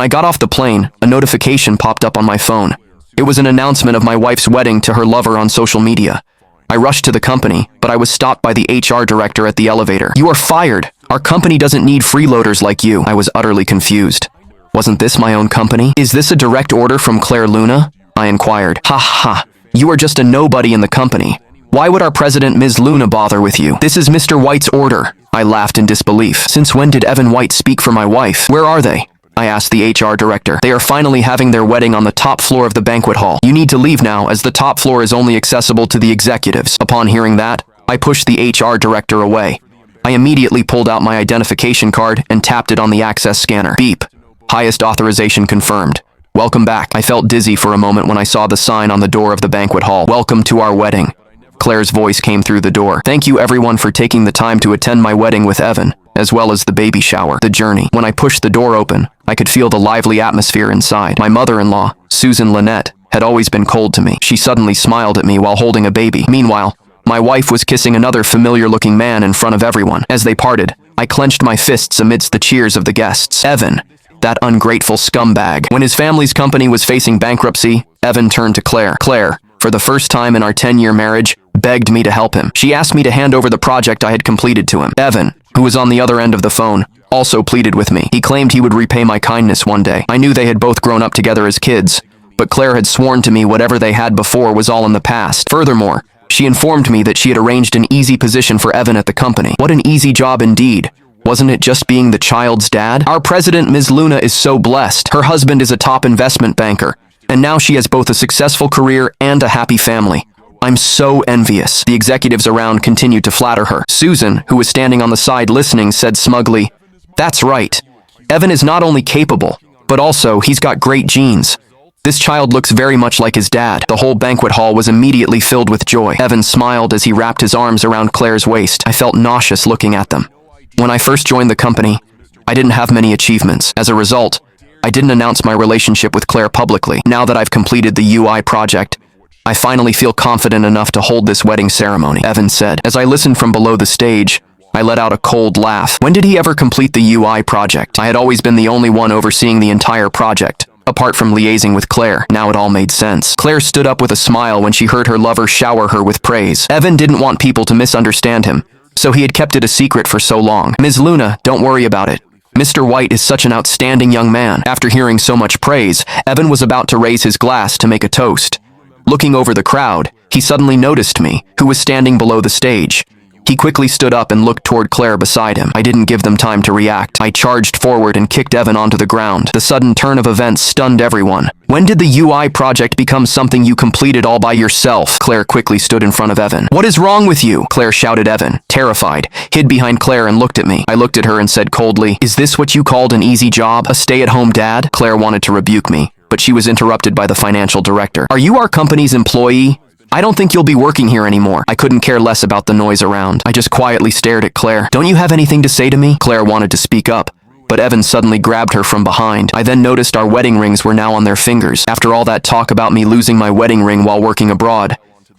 When I got off the plane, a notification popped up on my phone. It was an announcement of my wife's wedding to her lover on social media. I rushed to the company, but I was stopped by the HR director at the elevator. "You are fired. Our company doesn't need freeloaders like you." I was utterly confused. Wasn't this my own company? "Is this a direct order from Claire Luna?" I inquired. "Ha ha, you are just a nobody in the company. Why would our president, Ms. Luna, bother with you? This is Mr. White's order." I laughed in disbelief. "Since when did Evan White speak for my wife? Where are they?" I asked the HR director. "They are finally having their wedding on the top floor of the banquet hall. You need to leave now, as the top floor is only accessible to the executives." Upon hearing that, I pushed the HR director away. I immediately pulled out my identification card and tapped it on the access scanner. Beep. Highest authorization confirmed. "Welcome back." I felt dizzy for a moment when I saw the sign on the door of the banquet hall. "Welcome to our wedding." Claire's voice came through the door. "Thank you everyone for taking the time to attend my wedding with Evan, as well as the baby shower, the journey." When I pushed the door open, I could feel the lively atmosphere inside. My mother-in-law, Susan Lynette, had always been cold to me. She suddenly smiled at me while holding a baby. Meanwhile, my wife was kissing another familiar-looking man in front of everyone. As they parted, I clenched my fists amidst the cheers of the guests. Evan, that ungrateful scumbag. When his family's company was facing bankruptcy, Evan turned to Claire. Claire, for the first time in our 10-year marriage, begged me to help him. She asked me to hand over the project I had completed to him. Evan, who was on the other end of the phone, also pleaded with me. He claimed he would repay my kindness one day. I knew they had both grown up together as kids, but Claire had sworn to me whatever they had before was all in the past. Furthermore, she informed me that she had arranged an easy position for Evan at the company. What an easy job indeed. Wasn't it just being the child's dad? Our president, Ms. Luna, is so blessed. Her husband is a top investment banker, and now she has both a successful career and a happy family. I'm so envious. The executives around continued to flatter her. Susan, who was standing on the side listening, said smugly, "That's right. Evan is not only capable, but also he's got great genes. This child looks very much like his dad." The whole banquet hall was immediately filled with joy. Evan smiled as he wrapped his arms around Claire's waist. I felt nauseous looking at them. When I first joined the company, I didn't have many achievements. As a result, I didn't announce my relationship with Claire publicly. Now that I've completed the UI project, I finally feel confident enough to hold this wedding ceremony, Evan said. As I listened from below the stage, I let out a cold laugh. When did he ever complete the UI project? I had always been the only one overseeing the entire project, apart from liaising with Claire. Now it all made sense. Claire stood up with a smile when she heard her lover shower her with praise. Evan didn't want people to misunderstand him, so he had kept it a secret for so long. "Ms. Luna, don't worry about it. Mr. White is such an outstanding young man." After hearing so much praise, Evan was about to raise his glass to make a toast. Looking over the crowd, he suddenly noticed me, who was standing below the stage. He quickly stood up and looked toward Claire beside him. I didn't give them time to react. I charged forward and kicked Evan onto the ground. The sudden turn of events stunned everyone. "When did the UI project become something you completed all by yourself?" Claire quickly stood in front of Evan. "What is wrong with you?" Claire shouted. Evan, terrified, hid behind Claire and looked at me. I looked at her and said coldly, "Is this what you called an easy job? A stay-at-home dad?" Claire wanted to rebuke me, but she was interrupted by the financial director. "Are you our company's employee? I don't think you'll be working here anymore." I couldn't care less about the noise around. I just quietly stared at Claire. "Don't you have anything to say to me?" Claire wanted to speak up, but Evan suddenly grabbed her from behind. I then noticed our wedding rings were now on their fingers. After all that talk about me losing my wedding ring while working abroad,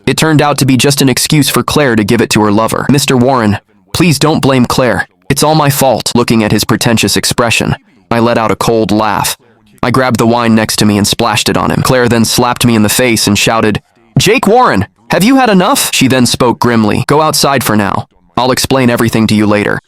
it turned out to be just an excuse for Claire to give it to her lover. "Mr. Warren, please don't blame Claire. It's all my fault." Looking at his pretentious expression, I let out a cold laugh. I grabbed the wine next to me and splashed it on him. Claire then slapped me in the face and shouted, "Jake Warren, have you had enough?" She then spoke grimly, "Go outside for now. I'll explain everything to you later."